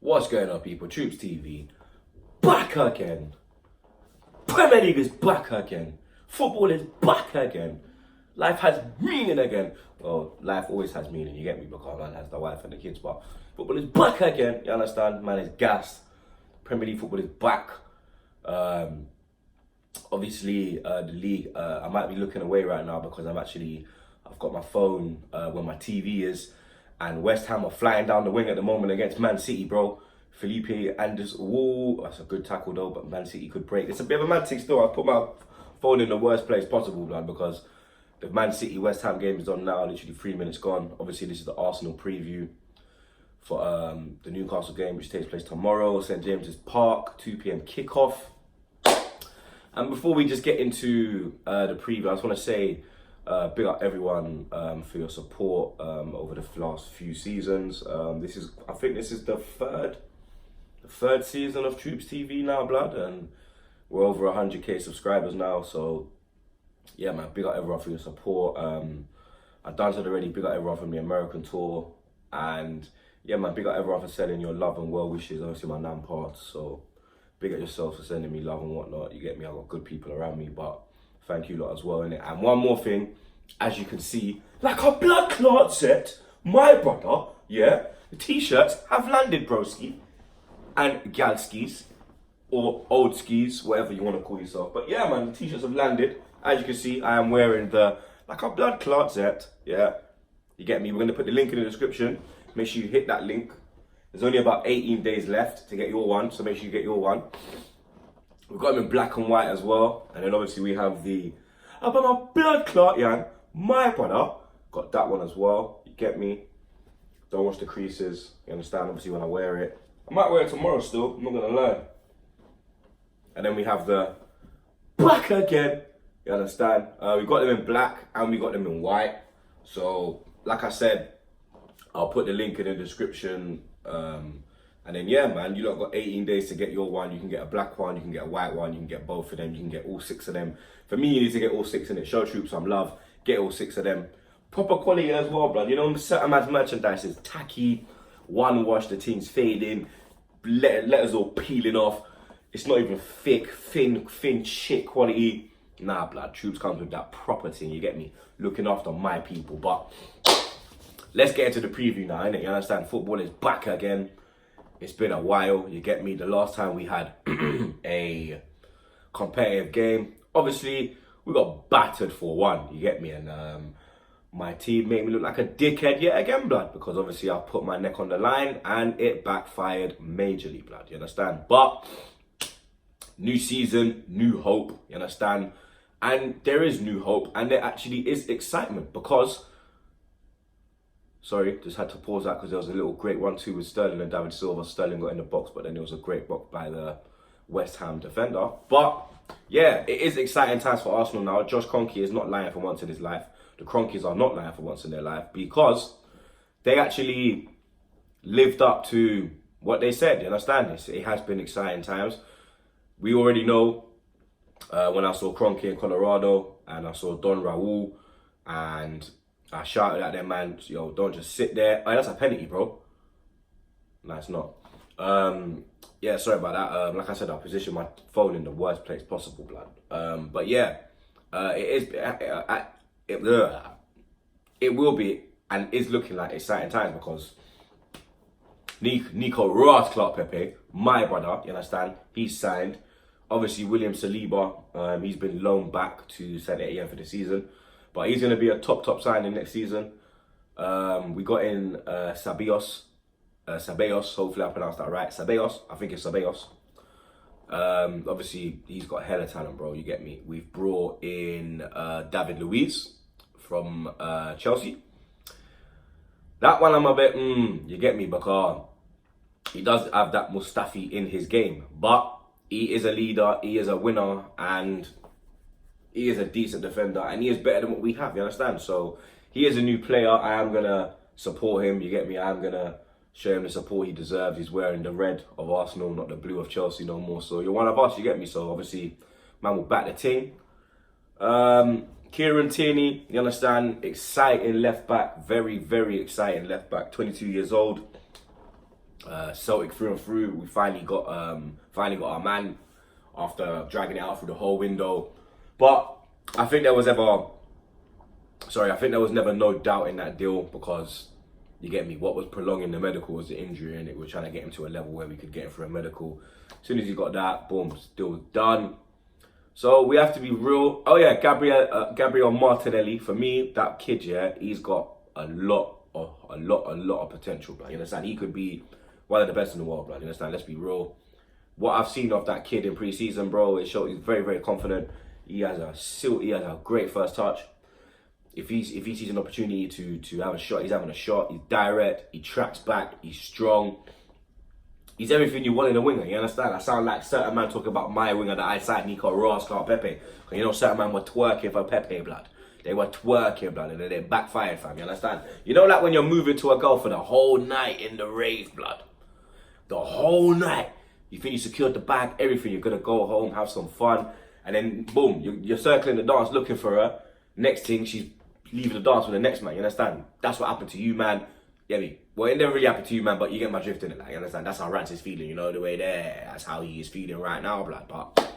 What's going on, people? TroopzTV back again. Premier League is back again. Football is back again. Life has meaning again. Well, life always has meaning, you get me, because man has the wife and the kids, but football is back again, you understand? Man is gassed. Premier League football is back. Obviously, the league, I might be looking away right now because I've got my phone where my TV is, and West Ham are flying down the wing at the moment against Man City, bro. Felipe Anders, whoa, that's a good tackle though, but Man City could break. It's a bit of a mad thing still. I put my phone in the worst place possible, man, because the Man City West Ham game is on now, literally 3 minutes gone. Obviously, this is the Arsenal preview for the Newcastle game, which takes place tomorrow, St James's Park, 2 p.m. kickoff. And before we just get into the preview, I just want to say big up everyone for your support over the last few seasons. I think this is the third season of TroopzTV now, blood, and we're over 100k subscribers now. So yeah, man, big up everyone for your support. I've done it already. Big up everyone from the American tour, and yeah, man, big up everyone for sending your love and well wishes. Obviously, my nan passed, so big up yourselves for sending me love and whatnot. You get me? I got good people around me, but thank you lot as well, innit? And one more thing, as you can see, like a blood clot set, my brother, yeah, the t-shirts have landed, broski, and gal skis, or old skis, whatever you want to call yourself. But yeah, man, the t-shirts have landed. As you can see, I am wearing the like a blood clot set, yeah. You get me? We're gonna put the link in the description. Make sure you hit that link. There's only about 18 days left to get your one, so make sure you get your one. We've got them in black and white as well. And then obviously we have the about my blood clot, yeah, my brother. Got that one as well. You get me? Don't watch the creases. You understand? Obviously when I wear it. I might wear it tomorrow still, I'm not gonna lie. And then we have the black again. You understand? We got them in black and we got them in white. So, like I said, I'll put the link in the description. And then yeah, man, you lot got 18 days to get your one. You can get a black one, you can get a white one, you can get both of them, you can get all 6 of them. For me, you need to get all 6 in it. Show Troops some love, get all 6 of them. Proper quality as well, blood. You know, certain man's merchandise is tacky, one wash, the thing's fading, letters all peeling off. It's not even thick, thin shit quality. Nah, blood, Troops comes with that proper thing, you get me? Looking after my people. But let's get into the preview now, innit? You understand? Football is back again. It's been a while, you get me? The last time we had a competitive game, obviously, we got battered 4-1, you get me? And my team made me look like a dickhead yet again, blood, because obviously I put my neck on the line and it backfired majorly, blood, you understand? But new season, new hope, you understand? And there is new hope, and there actually is excitement because, sorry, just had to pause that because there was a little great 1-2 with Sterling and David Silva. Sterling got in the box, but then there was a great block by the West Ham defender. But yeah, it is exciting times for Arsenal now. Josh Kroenke is not lying for once in his life. The Kroenkes are not lying for once in their life because they actually lived up to what they said. You understand this? It has been exciting times. We already know when I saw Kroenke in Colorado and I saw Don Raul and I shouted at them, man, yo, don't just sit there. Oh, that's a penalty, bro. No, it's not. Yeah, sorry about that. Like I said, I positioned my phone in the worst place possible, blood. But yeah, it will be and is looking like exciting times because Nico Clark Pepe, my brother, you understand, he's signed. Obviously, William Saliba, he's been loaned back to Saint Etienne for the season. But he's going to be a top signing next season. We got in Ceballos, hopefully I pronounced that right. Ceballos, I think it's Ceballos. Obviously, he's got hella talent, bro, you get me. We've brought in David Luiz from Chelsea. That one I'm a bit, you get me, because he does have that Mustafi in his game. But he is a leader, he is a winner, and he is a decent defender, and he is better than what we have, you understand? So, he is a new player. I am going to support him, you get me? I am going to show him the support he deserves. He's wearing the red of Arsenal, not the blue of Chelsea no more. So, you're one of us, you get me? So, obviously, man will back the team. Kieran Tierney, you understand? Exciting left back, very, very exciting left back, 22 years old. Celtic through and through. We finally got our man after dragging it out through the whole window. But I think there was never no doubt in that deal, because you get me, what was prolonging the medical was the injury, and we're trying to get him to a level where we could get him through a medical. As soon as he got that, boom, still done. So we have to be real. Oh yeah, Gabriel Martinelli. For me, that kid, yeah, he's got a lot of potential, bro. You understand? He could be one of the best in the world, bro. You understand? Let's be real. What I've seen of that kid in pre-season, bro, it shows he's very, very confident. He has a great first touch. If he sees an opportunity to have a shot, he's having a shot. He's direct. He tracks back. He's strong. He's everything you want in a winger, you understand? I sound like certain man talking about my winger that I signed, Nico Ross, Pepe. You know, certain man were twerking for Pepe, blood. They were twerking, blood, and then they backfired, fam, you understand? You know, like when you're moving to a girl for the whole night in the rave, blood. The whole night. You think you secured the bag, everything. You're going to go home, have some fun. And then, boom, you're circling the dance looking for her. Next thing, she's leaving the dance with the next man, you understand? That's what happened to you, man. Get me? Well, it never really happened to you, man, but you get my drift in it, like, you understand? That's how Rance is feeling, you know, the way there. That's how he is feeling right now, blood. But,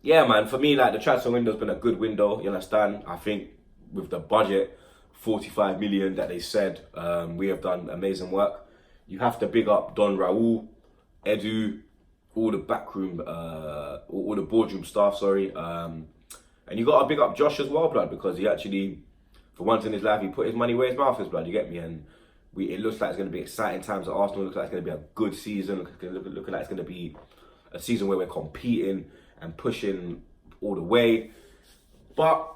yeah, man, for me, like, the transfer window's been a good window, you understand? I think with the budget, 45 million that they said, we have done amazing work. You have to big up Don Raul, Edu, all the backroom, all the boardroom staff, sorry. And you got to big up Josh as well, blood, because he actually, for once in his life, he put his money where his mouth is, blood, you get me? And it looks like it's going to be exciting times at Arsenal. It looks like it's going to be a good season. Looking like it's going to be a season where we're competing and pushing all the way. But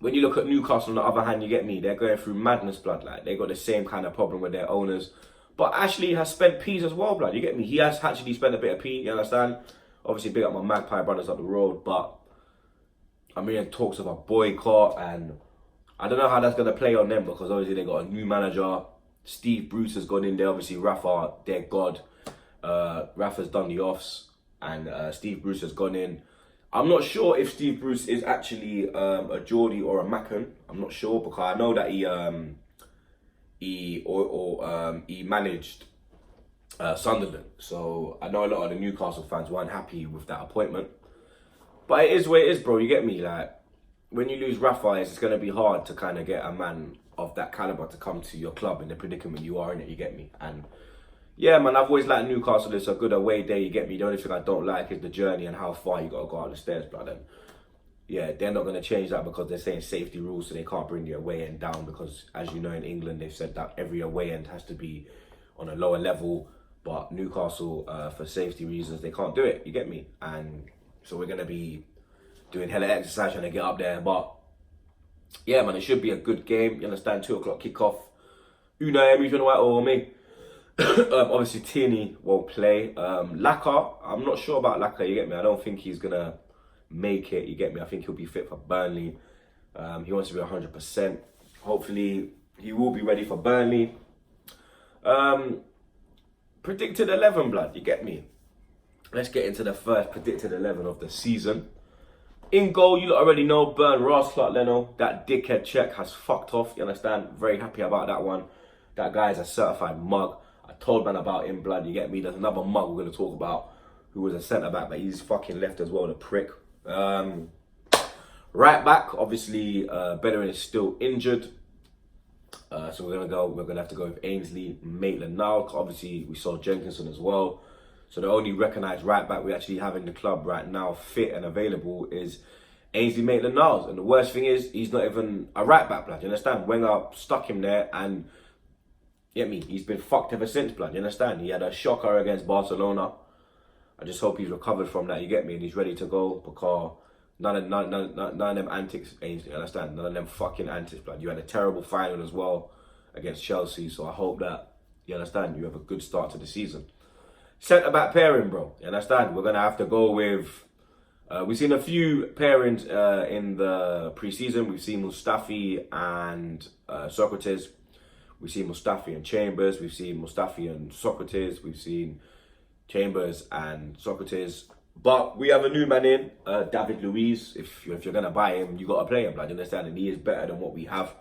when you look at Newcastle, on the other hand, you get me, they're going through madness, blood. Like, they got the same kind of problem with their owners. But Ashley has spent P's as well, blood. You get me? He has actually spent a bit of P, you understand? Obviously, big up my Magpie brothers up the road. But I'm hearing talks of a boycott, and I don't know how that's going to play on them, because obviously they got a new manager. Steve Bruce has gone in there. Obviously, Rafa, their god. Rafa's done the offs, and Steve Bruce has gone in. I'm not sure if Steve Bruce is actually a Geordie or a Maccan. I'm not sure, because I know that he managed Sunderland. So I know a lot of the Newcastle fans weren't happy with that appointment. But it is what it is, bro. You get me? Like, when you lose Rafa, it's going to be hard to kind of get a man of that caliber to come to your club in the predicament you are in it, you get me? And yeah, man, I've always liked Newcastle. It's a good away day, you get me? The only thing I don't like is the journey and how far you got to go out the stairs, blood. And yeah, they're not going to change that, because they're saying safety rules, so they can't bring the away end down, because as you know, in England, they've said that every away end has to be on a lower level. But Newcastle, for safety reasons, they can't do it, you get me? And so we're going to be doing hella exercise trying to get up there. But yeah, man, it should be a good game. You understand? 2 o'clock kickoff. Unai Emery's gonna white or me. Obviously, Tierney won't play. Laka, I'm not sure about Laka. You get me? I don't think he's gonna make it. You get me? I think he'll be fit for Burnley. He wants to be 100%. Hopefully, he will be ready for Burnley. Predicted 11, blood. You get me? Let's get into the first predicted 11 of the season. In goal, you lot already know, Burn Ross, Clark Leno. That dickhead check has fucked off, you understand? Very happy about that one. That guy is a certified mug. I told man about him, blood, you get me? There's another mug we're going to talk about who was a centre-back, but he's fucking left as well, the prick. Right back, obviously, Bellerin is still injured. So we're going to have to go with Ainsley Maitland-Niles. Obviously, we saw Jenkinson as well. So the only recognised right back we actually have in the club right now, fit and available, is Ainsley Maitland-Niles. And the worst thing is, he's not even a right back, blood. You understand? Wenger stuck him there, and get me, he's been fucked ever since, blood. You understand? He had a shocker against Barcelona. I just hope he's recovered from that. You get me? And he's ready to go, because none of them antics, Ainsley. You understand? None of them fucking antics, blood. You had a terrible final as well against Chelsea. So I hope that, you understand, you have a good start to the season. Centre-back pairing, bro. You understand? We're going to have to go with... we've seen a few pairings in the pre-season. We've seen Mustafi and Socrates. We've seen Mustafi and Chambers. We've seen Mustafi and Socrates. We've seen Chambers and Socrates. But we have a new man in, David Luiz. If you're going to buy him, you got to play him, blood. You understand? And he is better than what we have.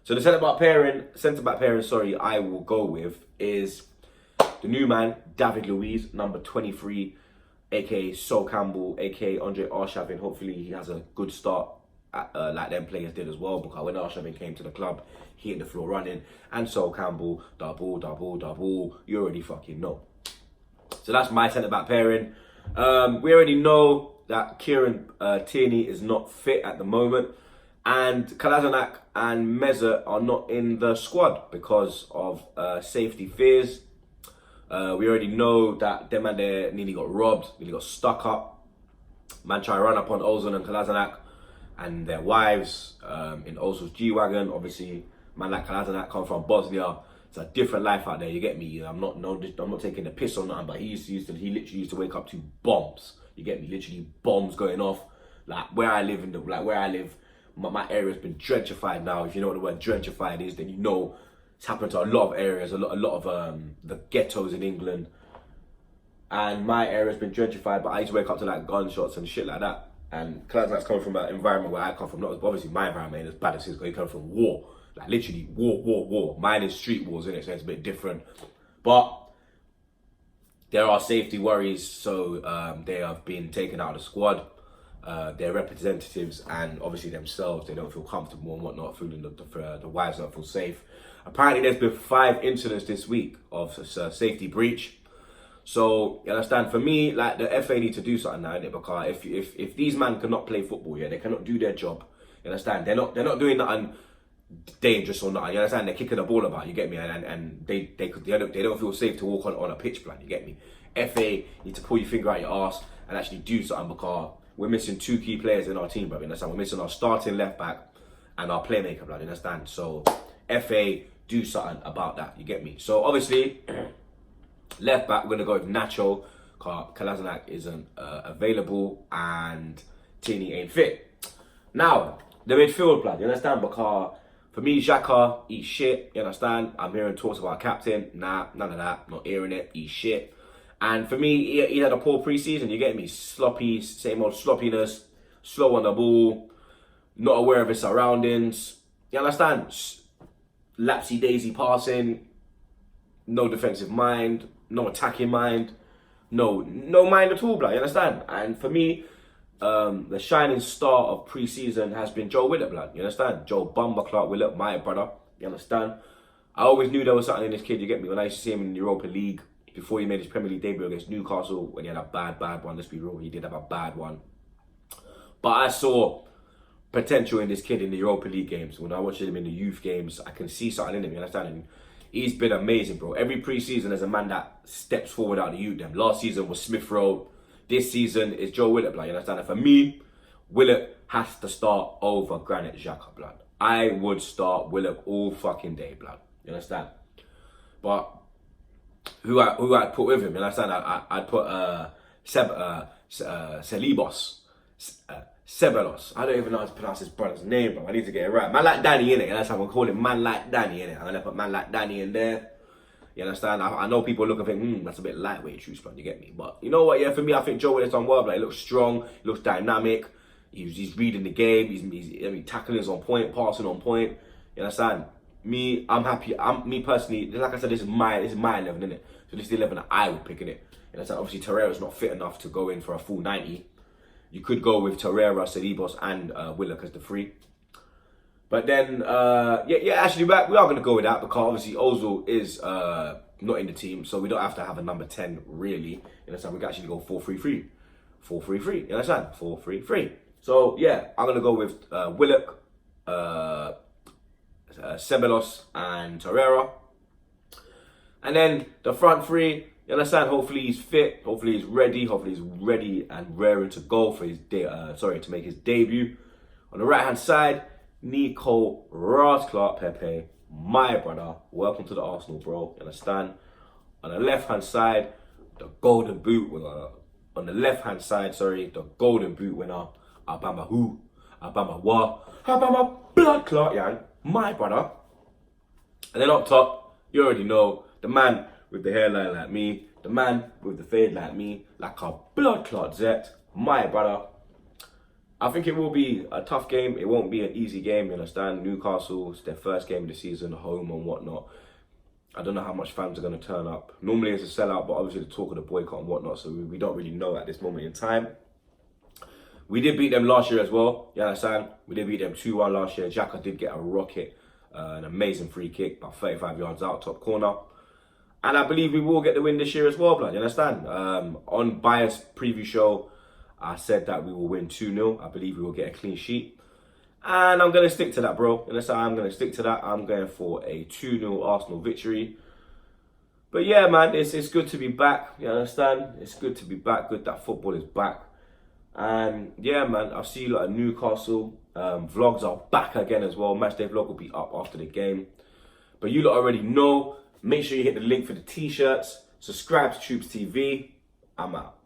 So the centre-back pairing, sorry, I will go with is the new man, David Luiz, number 23, aka Sol Campbell, aka Andre Arshavin. Hopefully he has a good start like them players did as well, because when Arshavin came to the club, he hit the floor running. And Sol Campbell, double, you already fucking know. So that's my centre-back pairing. We already know that Kieran Tierney is not fit at the moment, and Kolasinac and Meza are not in the squad because of safety fears. We already know that them and they nearly got robbed, nearly got stuck up. Man try to run up on Ozil and Kolasinac and their wives in Ozil's G-Wagon. Obviously, man like Kolasinac come from Bosnia. It's a different life out there, you get me? I'm not taking the piss on nothing, but he literally used to wake up to bombs. You get me? Literally bombs going off. Like where I live my area's been drenchified now. If you know what the word drenchified is, then you know it's happened to a lot of areas, a lot of the ghettos in England. And my area's been drenchified, but I used to wake up to like gunshots and shit like that. And Kolasinac coming from an environment where I come from, not obviously my environment ain't as bad as his, because he comes from war. Like literally war. Mine is street wars, innit? So it's a bit different. But there are safety worries, so they have been taken out of the squad. Their representatives and obviously themselves, they don't feel comfortable and whatnot, feeling the wives don't feel safe. Apparently there's been 5 incidents this week of safety breach. So you understand, for me, like the FA need to do something now, innit? Because if these men cannot play football, yeah, they cannot do their job. You understand? They're not doing nothing dangerous or nothing. You understand? They're kicking the ball about. You get me? And they don't feel safe to walk on a pitch plan. You get me? FA need to pull your finger out your arse and actually do something, because we're missing 2 key players in our team, bro. You understand? We're missing our starting left back and our playmaker, bro. You understand? So FA, do something about that. You get me? So obviously, left back, we're gonna go with Nacho. Kolasinac isn't available and Tierney ain't fit. Now the midfield, blood. You understand? Because for me, Xhaka eats shit. You understand? I'm hearing talks about captain. Nah, none of that. Not hearing it. Eat shit. And for me, he had a poor pre-season. You get me? Sloppy, same old sloppiness. Slow on the ball. Not aware of his surroundings. You understand? Lapsy daisy passing. No defensive mind. No attacking mind. No mind at all, bro. You understand? And for me, the shining star of pre-season has been Joe Willock, blood. You understand? Joe Bumba Clark Willock, my brother. You understand? I always knew there was something in this kid, you get me? When I used to see him in the Europa League, before he made his Premier League debut against Newcastle, when he had a bad one, let's be real, he did have a bad one. But I saw potential in this kid in the Europa League games. When I watched him in the youth games, I can see something in him, you understand? And he's been amazing, bro. Every pre-season, there's a man that steps forward out of the youth. Them. Last season was Smith Rowe. This season is Joe Willock, blood. You understand? And for me, Willock has to start over Granit Xhaka, blood. I would start Willock all fucking day, blood. You understand? But who I'd put with him, you understand? I'd put Ceballos. I don't even know how to pronounce his brother's name, bro. I need to get it right. Man like Danny, innit? And that's how I'm gonna call him, man like Danny, innit? I'm gonna put man like Danny in there. You understand? I know people look and think, that's a bit lightweight, truth, man. You get me? But you know what? Yeah, for me, I think Joe Willock's done well. Like, he looks strong, he looks dynamic. He's reading the game. He's tackling is on point, passing on point. You understand? Me, I'm happy. Me personally, like I said, this is my 11, innit? So this is the 11 that I would pick, innit? You understand? Obviously, Torreira's not fit enough to go in for a full 90. You could go with Torreira, Ceballos, and Willock as the 3. But then, actually, we are going to go with that, because obviously Ozil is not in the team, so we don't have to have a number 10, really. You understand? We can actually go 4-3-3. 4-3-3, you understand? 4-3-3. So, yeah, I'm going to go with Willock, Ceballos, and Torreira. And then the front 3, you understand? Hopefully he's fit, hopefully he's ready, and raring to go for his to make his debut. On the right hand side, Nico Clark Pepe, my brother. Welcome to the Arsenal, bro. You understand? On the left hand side, the golden boot winner. the golden boot winner, Abama Blood Clot, yeah, my brother. And then up top, you already know, the man with the hairline like me, the man with the fade like me, like a blood clot Zet, my brother. I think it will be a tough game. It won't be an easy game, you understand? Newcastle, it's their first game of the season, home and whatnot. I don't know how much fans are going to turn up. Normally it's a sellout, but obviously the talk of the boycott and whatnot, so we don't really know at this moment in time. We did beat them last year as well, you understand? We did beat them 2-1 last year. Xhaka did get a rocket, an amazing free kick, about 35 yards out, top corner. And I believe we will get the win this year as well, blood, you understand? On Bias preview show, I said that we will win 2-0. I believe we will get a clean sheet. And I'm going to stick to that, bro. Understand? I'm going to stick to that. I'm going for a 2-0 Arsenal victory. But yeah, man, it's good to be back. You understand? It's good to be back. Good that football is back. And yeah, man, I'll see you at Newcastle. Vlogs are back again as well. Matchday vlog will be up after the game. But you lot already know. Make sure you hit the link for the t-shirts. Subscribe to TroopzTV. I'm out.